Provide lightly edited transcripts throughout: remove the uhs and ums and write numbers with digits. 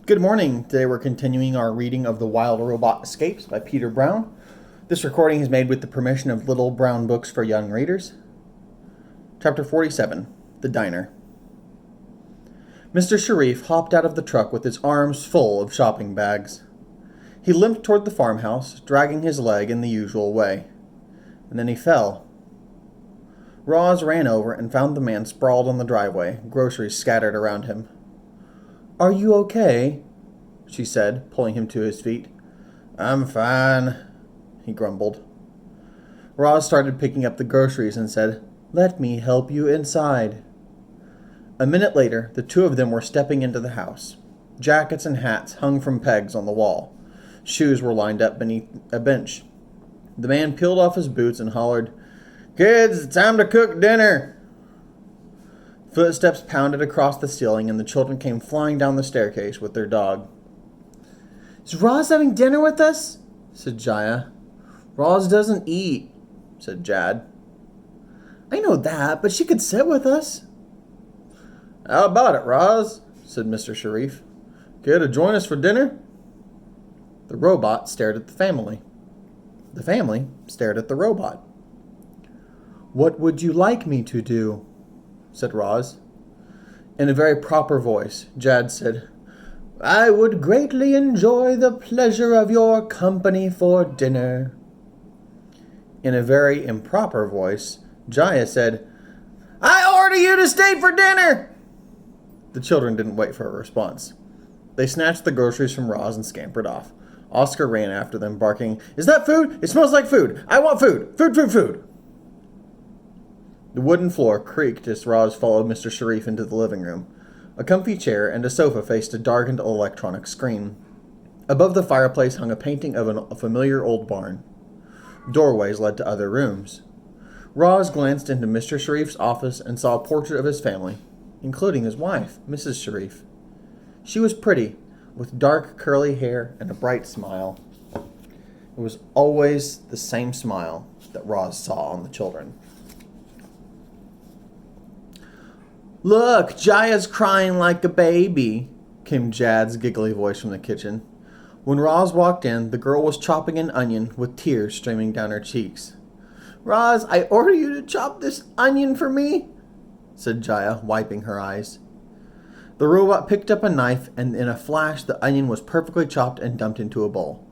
Good morning. Today we're continuing our reading of The Wild Robot Escapes by Peter Brown. This recording is made with the permission of Little Brown Books for Young Readers. Chapter 47, The Diner. Mr. Sharif hopped out of the truck with his arms full of shopping bags. He limped toward the farmhouse, dragging his leg in the usual way. And then he fell. Roz ran over and found the man sprawled on the driveway, groceries scattered around him. "Are you okay?" she said, pulling him to his feet. "I'm fine," he grumbled. Roz started picking up the groceries and said, "Let me help you inside." A minute later, the two of them were stepping into the house. Jackets and hats hung from pegs on the wall. Shoes were lined up beneath a bench. The man peeled off his boots and hollered, "Kids, it's time to cook dinner!" Footsteps pounded across the ceiling, and the children came flying down the staircase with their dog. "Is Roz having dinner with us?" said Jaya. "Roz doesn't eat," said Jad. "I know that, but she could sit with us." "How about it, Roz?" said Mr. Sharif. "Care to join us for dinner?" The robot stared at the family. The family stared at the robot. "What would you like me to do?" said Roz. In a very proper voice, Jad said, "I would greatly enjoy the pleasure of your company for dinner." In a very improper voice, Jaya said, "I order you to stay for dinner!" The children didn't wait for a response. They snatched the groceries from Roz and scampered off. Oscar ran after them, barking, "Is that food? It smells like food! I want food! Food, food, food!" The wooden floor creaked as Roz followed Mr. Sharif into the living room. A comfy chair and a sofa faced a darkened electronic screen. Above the fireplace hung a painting of a familiar old barn. Doorways led to other rooms. Roz glanced into Mr. Sharif's office and saw a portrait of his family, including his wife, Mrs. Sharif. She was pretty, with dark curly hair and a bright smile. It was always the same smile that Roz saw on the children. "Look, Jaya's crying like a baby," came Jad's giggly voice from the kitchen. When Roz walked in, the girl was chopping an onion with tears streaming down her cheeks. "Roz, I order you to chop this onion for me," said Jaya, wiping her eyes. The robot picked up a knife, and in a flash, the onion was perfectly chopped and dumped into a bowl.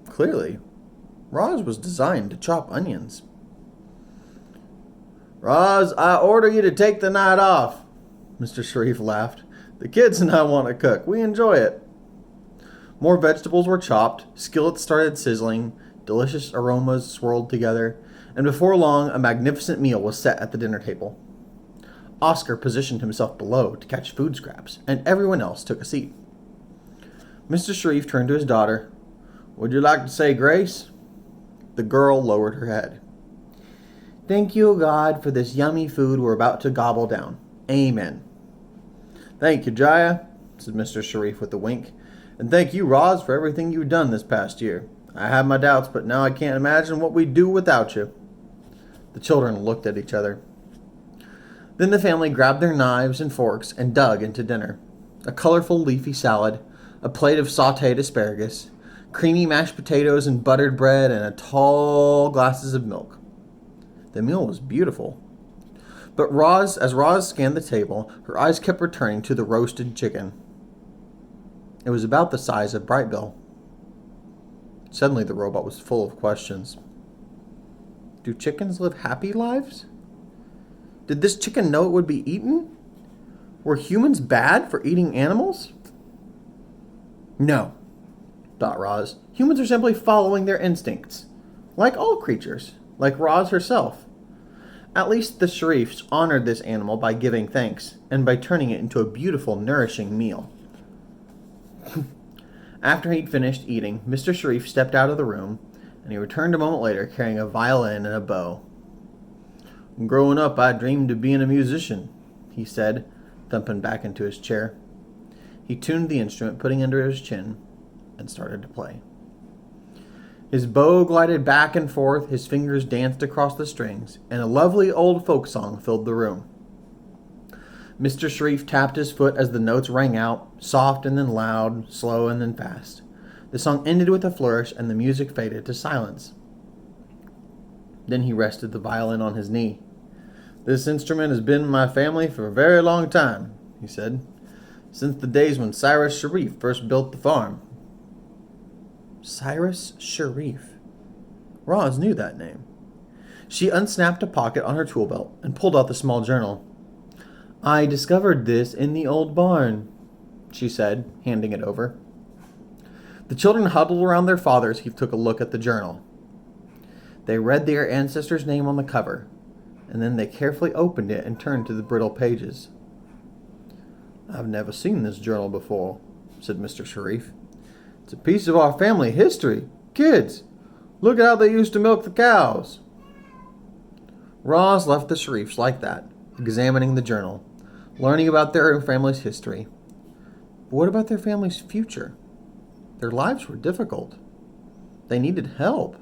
Clearly, Roz was designed to chop onions. "Roz, I order you to take the night off," Mr. Sharif laughed. "The kids and I want to cook. We enjoy it." More vegetables were chopped, skillets started sizzling, delicious aromas swirled together, and before long a magnificent meal was set at the dinner table. Oscar positioned himself below to catch food scraps, and everyone else took a seat. Mr. Sharif turned to his daughter. "Would you like to say grace?" The girl lowered her head. "Thank you, God, for this yummy food we're about to gobble down. Amen." "Thank you, Jaya," said Mr. Sharif with a wink. "And thank you, Roz, for everything you've done this past year. I had my doubts, but now I can't imagine what we'd do without you." The children looked at each other. Then the family grabbed their knives and forks and dug into dinner. A colorful leafy salad, a plate of sautéed asparagus, creamy mashed potatoes and buttered bread, and tall glasses of milk. The meal was beautiful. But as Roz scanned the table, her eyes kept returning to the roasted chicken. It was about the size of Brightbill. Suddenly the robot was full of questions. Do chickens live happy lives? Did this chicken know it would be eaten? Were humans bad for eating animals? No, thought Roz. Humans are simply following their instincts. Like all creatures. Like Roz herself. At least the Sharifs honored this animal by giving thanks, and by turning it into a beautiful, nourishing meal. After he'd finished eating, Mr. Sharif stepped out of the room, and he returned a moment later carrying a violin and a bow. "Growing up, I dreamed of being a musician," he said, thumping back into his chair. He tuned the instrument, putting it under his chin, and started to play. His bow glided back and forth, his fingers danced across the strings, and a lovely old folk song filled the room. Mr. Sharif tapped his foot as the notes rang out, soft and then loud, slow and then fast. The song ended with a flourish and the music faded to silence. Then he rested the violin on his knee. "This instrument has been in my family for a very long time," he said, "since the days when Cyrus Sharif first built the farm." Cyrus Sharif. Roz knew that name. She unsnapped a pocket on her tool belt and pulled out the small journal. "I discovered this in the old barn," she said, handing it over. The children huddled around their father as he took a look at the journal. They read their ancestor's name on the cover, and then they carefully opened it and turned to the brittle pages. "I've never seen this journal before," said Mr. Sharif. "It's a piece of our family history. Kids, look at how they used to milk the cows." Roz left the Sharifs like that, examining the journal, learning about their family's history. But what about their family's future? Their lives were difficult. They needed help.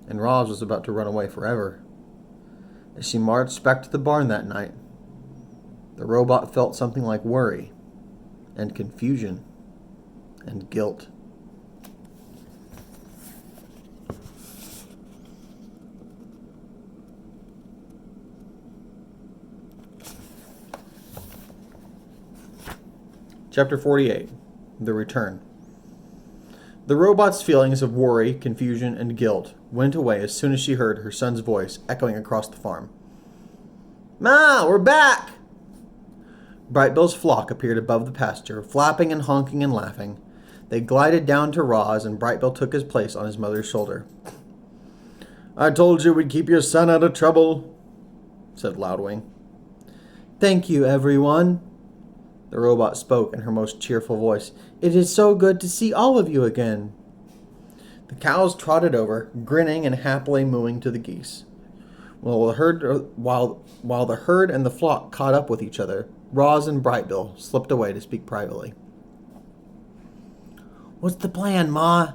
And Roz was about to run away forever. As she marched back to the barn that night, the robot felt something like worry and confusion and guilt. Chapter 48. The Return. The robot's feelings of worry, confusion, and guilt went away as soon as she heard her son's voice echoing across the farm. "Ma, we're back!" Brightbill's flock appeared above the pasture, flapping and honking and laughing. They glided down to Roz, and Brightbill took his place on his mother's shoulder. "I told you we'd keep your son out of trouble," said Loudwing. "Thank you, everyone." The robot spoke in her most cheerful voice. "It is so good to see all of you again." The cows trotted over, grinning and happily mooing to the geese. While the herd and the flock caught up with each other, Roz and Brightbill slipped away to speak privately. "What's the plan, Ma?"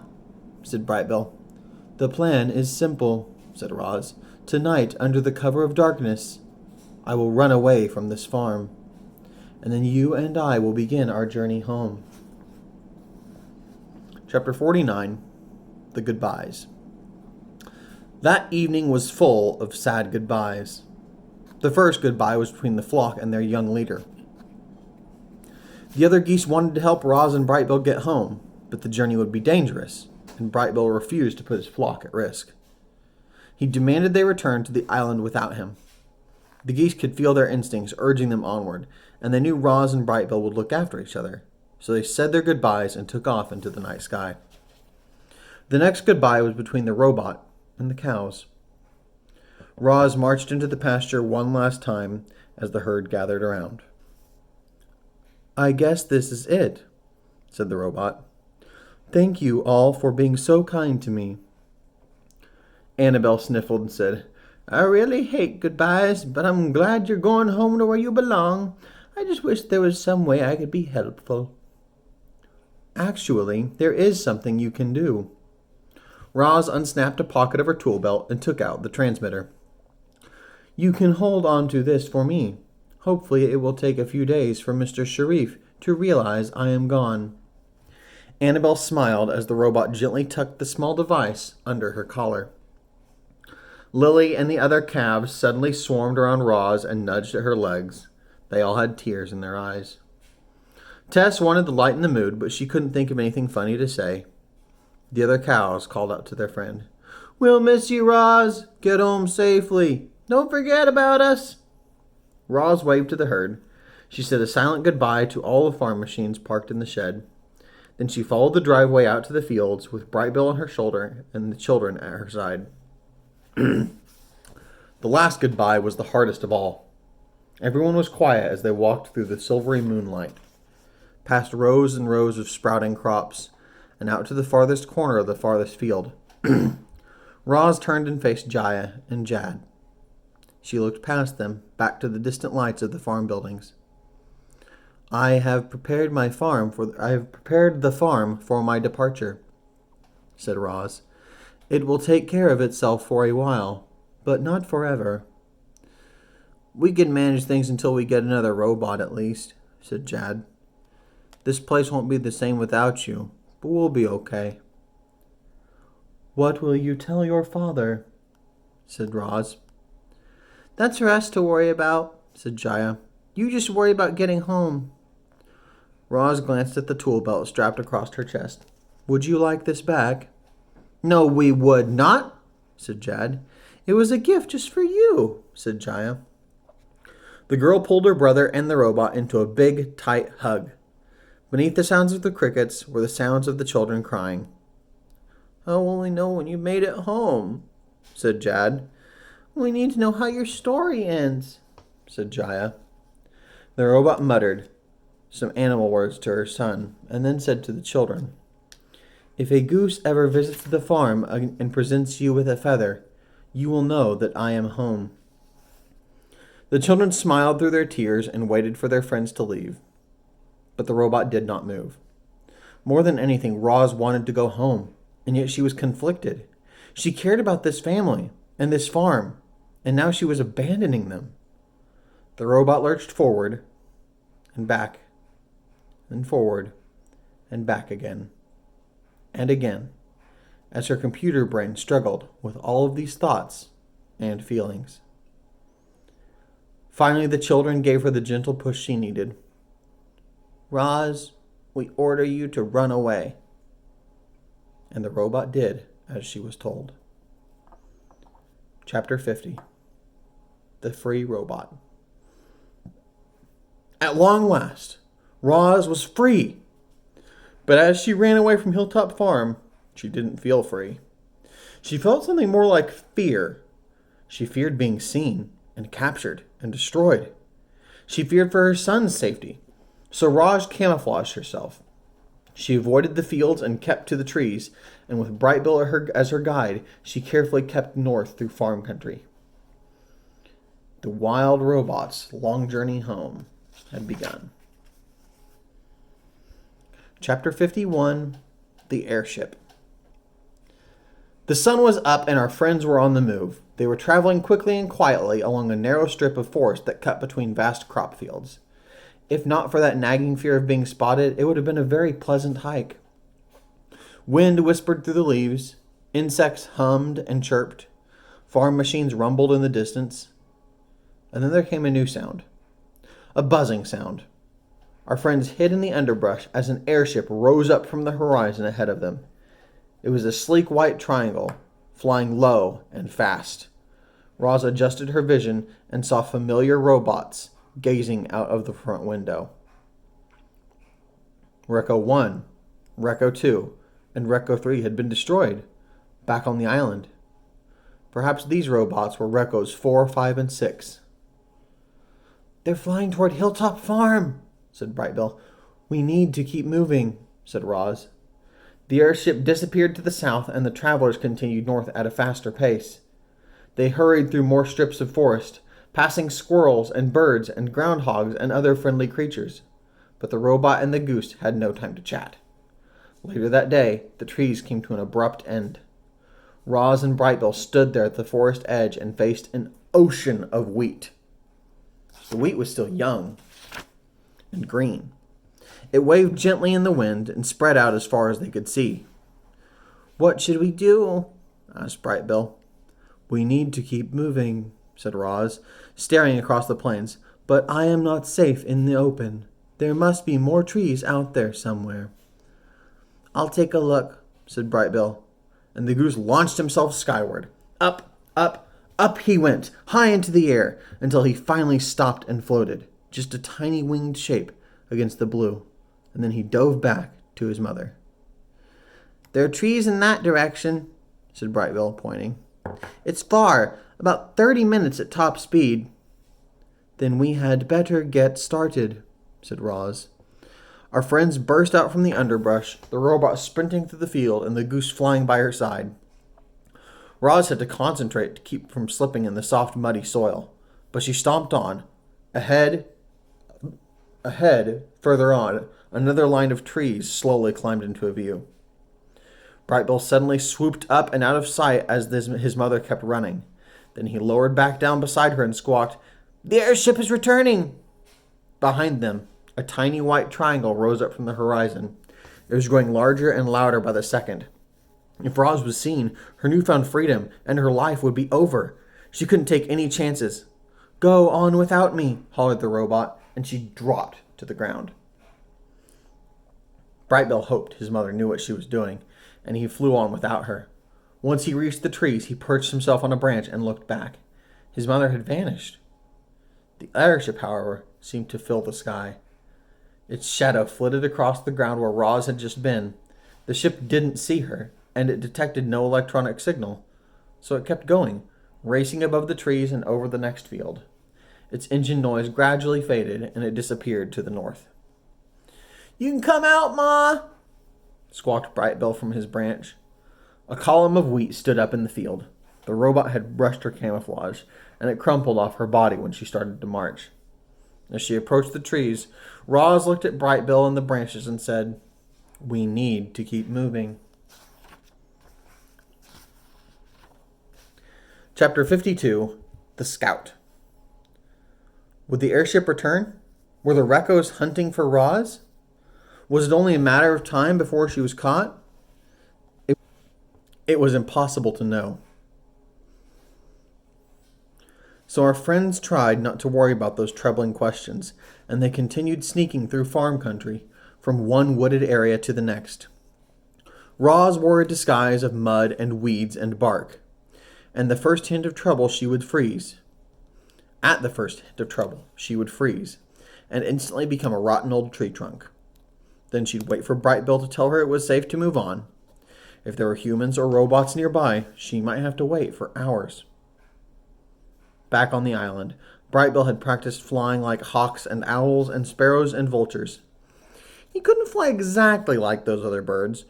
said Brightbill. "The plan is simple," said Roz. "Tonight, under the cover of darkness, I will run away from this farm. And then you and I will begin our journey home." Chapter 49. The Goodbyes. That evening was full of sad goodbyes. The first goodbye was between the flock and their young leader. The other geese wanted to help Roz and Brightbill get home, but the journey would be dangerous, and Brightbill refused to put his flock at risk. He demanded they return to the island without him. The geese could feel their instincts urging them onward, and they knew Roz and Brightbill would look after each other, so they said their goodbyes and took off into the night sky. The next goodbye was between the robot and the cows. Roz marched into the pasture one last time as the herd gathered around. "I guess this is it," said the robot. "Thank you all for being so kind to me." Annabelle sniffled and said, "I really hate goodbyes, but I'm glad you're going home to where you belong. I just wish there was some way I could be helpful." "Actually, there is something you can do." Roz unsnapped a pocket of her tool belt and took out the transmitter. "You can hold on to this for me. Hopefully it will take a few days for Mr. Sharif to realize I am gone." Annabelle smiled as the robot gently tucked the small device under her collar. Lily and the other calves suddenly swarmed around Roz and nudged at her legs. They all had tears in their eyes. Tess wanted to lighten the mood, but she couldn't think of anything funny to say. The other cows called out to their friend, "We'll miss you, Roz. Get home safely. Don't forget about us." Roz waved to the herd. She said a silent goodbye to all the farm machines parked in the shed. Then she followed the driveway out to the fields with Brightbill on her shoulder and the children at her side. The last goodbye was the hardest of all. Everyone was quiet as they walked through the silvery moonlight, past rows and rows of sprouting crops, and out to the farthest corner of the farthest field. Roz turned and faced Jaya and Jad. She looked past them, back to the distant lights of the farm buildings. I have prepared the farm for my departure," said Roz. "It will take care of itself for a while, but not forever." We can manage things until we get another robot at least, said Jad. This place won't be the same without you, but we'll be okay. What will you tell your father? Said Roz. That's for us to worry about, said Jaya. You just worry about getting home. Roz glanced at the tool belt strapped across her chest. Would you like this back? No, we would not, said Jad. It was a gift just for you, said Jaya. The girl pulled her brother and the robot into a big, tight hug. Beneath the sounds of the crickets were the sounds of the children crying. I'll only know when you made it home, said Jad. We need to know how your story ends, said Jaya. The robot muttered some animal words to her son, and then said to the children, If a goose ever visits the farm and presents you with a feather, you will know that I am home. The children smiled through their tears and waited for their friends to leave. But the robot did not move. More than anything, Roz wanted to go home, and yet she was conflicted. She cared about this family and this farm, and now she was abandoning them. The robot lurched forward and back and forward and back again and again as her computer brain struggled with all of these thoughts and feelings. Finally, the children gave her the gentle push she needed. Roz, we order you to run away. And the robot did as she was told. Chapter 50. The Free Robot. At long last, Roz was free. But as she ran away from Hilltop Farm, she didn't feel free. She felt something more like fear. She feared being seen and captured and destroyed. She feared for her son's safety. So Roz camouflaged herself. She avoided the fields and kept to the trees, and with Brightbill as her guide, she carefully kept north through farm country. The wild robot's long journey home had begun. Chapter 51. The Airship. The sun was up and our friends were on the move. They were traveling quickly and quietly along a narrow strip of forest that cut between vast crop fields. If not for that nagging fear of being spotted, it would have been a very pleasant hike. Wind whispered through the leaves, insects hummed and chirped, farm machines rumbled in the distance. And then there came a new sound, a buzzing sound. Our friends hid in the underbrush as an airship rose up from the horizon ahead of them. It was a sleek white triangle, flying low and fast. Roz adjusted her vision and saw familiar robots gazing out of the front window. Recco 1, Recco 2, and Recco 3 had been destroyed, back on the island. Perhaps these robots were Reccos 4, 5, and 6. They're flying toward Hilltop Farm, said Brightbill. We need to keep moving, said Roz. The airship disappeared to the south, and the travelers continued north at a faster pace. They hurried through more strips of forest, passing squirrels and birds and groundhogs and other friendly creatures. But the robot and the goose had no time to chat. Later that day, the trees came to an abrupt end. Roz and Brightbill stood there at the forest edge and faced an ocean of wheat. The wheat was still young and green. It waved gently in the wind and spread out as far as they could see. What should we do? Asked Brightbill. We need to keep moving, said Roz, staring across the plains. But I am not safe in the open. There must be more trees out there somewhere. I'll take a look, said Brightbill, and the goose launched himself skyward. Up, up, up he went, high into the air, until he finally stopped and floated, just a tiny winged shape against the blue, and then he dove back to his mother. There are trees in that direction, said Brightbill, pointing. It's far, about 30 minutes at top speed. Then we had better get started, said Roz. Our friends burst out from the underbrush, the robot sprinting through the field and the goose flying by her side. Roz had to concentrate to keep from slipping in the soft, muddy soil, but she stomped on. Ahead, further on, another line of trees slowly climbed into view. Brightbill suddenly swooped up and out of sight as his mother kept running. Then he lowered back down beside her and squawked, The airship is returning! Behind them, a tiny white triangle rose up from the horizon. It was growing larger and louder by the second. If Roz was seen, her newfound freedom and her life would be over. She couldn't take any chances. "Go on without me," hollered the robot, and she dropped to the ground. Brightbill hoped his mother knew what she was doing, and he flew on without her. Once he reached the trees, he perched himself on a branch and looked back. His mother had vanished. The airship, however, seemed to fill the sky. Its shadow flitted across the ground where Roz had just been. The ship didn't see her, and it detected no electronic signal, so it kept going, racing above the trees and over the next field. Its engine noise gradually faded, and it disappeared to the north. "You can come out, Ma!" squawked Brightbill from his branch. A column of wheat stood up in the field. The robot had brushed her camouflage, and it crumpled off her body when she started to march. As she approached the trees, Roz looked at Brightbill and the branches and said, "We need to keep moving." Chapter 52, The Scout. Would the airship return? Were the Reccos hunting for Roz? Was it only a matter of time before she was caught? It was impossible to know. So our friends tried not to worry about those troubling questions, and they continued sneaking through farm country, from one wooded area to the next. Roz wore a disguise of mud and weeds and bark, and the first hint of trouble she would freeze. At the first hint of trouble, she would freeze, and instantly become a rotten old tree trunk. Then she'd wait for Brightbill to tell her it was safe to move on. If there were humans or robots nearby, she might have to wait for hours. Back on the island, Brightbill had practiced flying like hawks and owls and sparrows and vultures. He couldn't fly exactly like those other birds,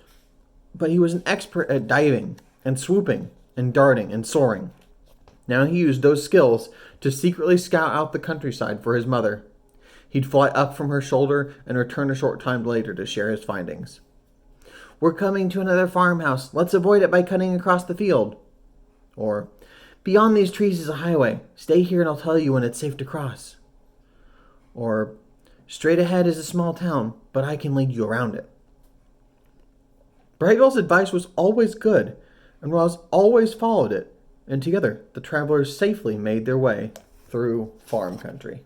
but he was an expert at diving and swooping and darting and soaring. Now he used those skills to secretly scout out the countryside for his mother. He'd fly up from her shoulder and return a short time later to share his findings. "We're coming to another farmhouse. Let's avoid it by cutting across the field." Or, "Beyond these trees is a highway. Stay here and I'll tell you when it's safe to cross." Or, "Straight ahead is a small town, but I can lead you around it." Brightbill's advice was always good, and Roz always followed it, and together the travelers safely made their way through farm country.